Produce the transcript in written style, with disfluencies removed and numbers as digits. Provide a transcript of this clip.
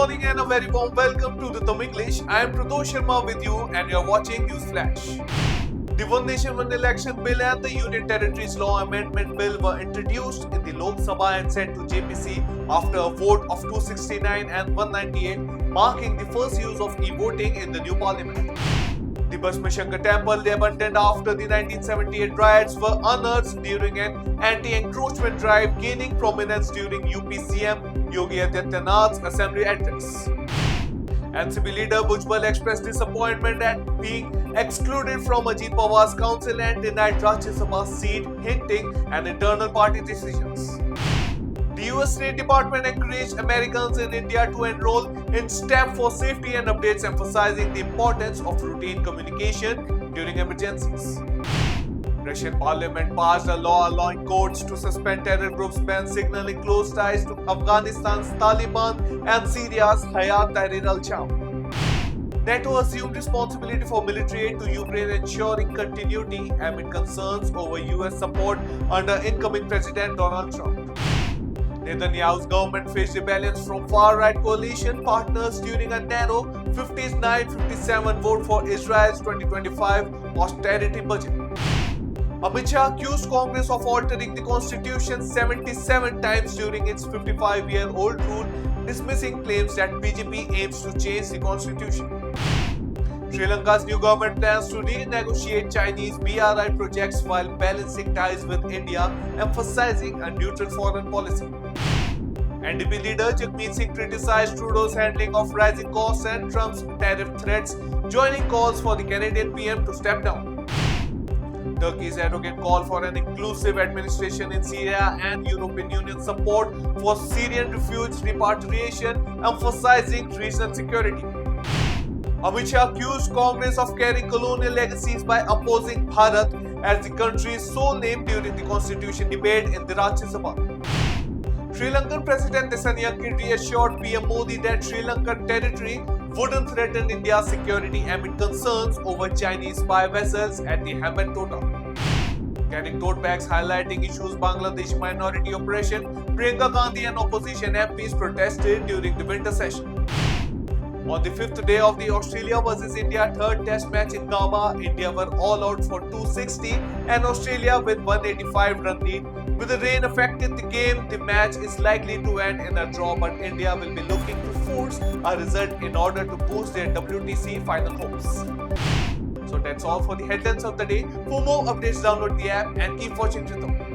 morning and a very warm welcome to the Thumb English. I am Pradosh Sharma with you and you are watching News Flash. The One Nation One Election Bill and the Union Territories Law Amendment Bill were introduced in the Lok Sabha and sent to JPC after a vote of 269 and 198, marking the first use of e-voting in the new parliament. The Bhasmashankar temple, abandoned after the 1978 riots, were unearthed during an anti-encroachment drive, gaining prominence during UP CM Yogi Adityanath's assembly address. NCP leader Bhujbal expressed disappointment at being excluded from Ajit Pawar's council and denied Rajya Sabha seat, hinting at internal party decisions. The US State Department encouraged Americans in India to enroll in STEP for safety and updates, emphasizing the importance of routine communication during emergencies. Russian parliament passed a law allowing courts to suspend terror groups, ban signaling close ties to Afghanistan's Taliban and Syria's Hayat Tahrir al-Sham. NATO assumed responsibility for military aid to Ukraine, ensuring continuity amid concerns over US support under incoming President Donald Trump. Netanyahu's government faced rebellions from far-right coalition partners during a narrow 59-57 vote for Israel's 2025 austerity budget. Amit Shah accused Congress of altering the constitution 77 times during its 55-year-old rule, dismissing claims that BJP aims to change the constitution. Sri Lanka's new government plans to renegotiate Chinese BRI projects while balancing ties with India, emphasizing a neutral foreign policy. NDP leader Jagmeet Singh criticized Trudeau's handling of rising costs and Trump's tariff threats, joining calls for the Canadian PM to step down. Turkey's Erdogan called for an inclusive administration in Syria and European Union support for Syrian refugee repatriation, emphasizing regional security. Amit Shah accused Congress of carrying colonial legacies by opposing Bharat as the country's sole name during the constitution debate in the Rajya Sabha. Sri Lankan President Desalegn reassured PM Modi that Sri Lankan territory wouldn't threaten India's security amid concerns over Chinese spy vessels at the Hambantota. Carrying tote bags highlighting issues Bangladesh minority oppression, Priyanka Gandhi and opposition MPs protested during the winter session. On the fifth day of the Australia vs India third test match in Gama, India were all out for 260 and Australia with 185 run lead. With the rain affecting the game, the match is likely to end in a draw, but India will be looking to force a result in order to boost their WTC final hopes. So that's all for the headlines of the day. For more updates, download the app and keep watching Rhythm.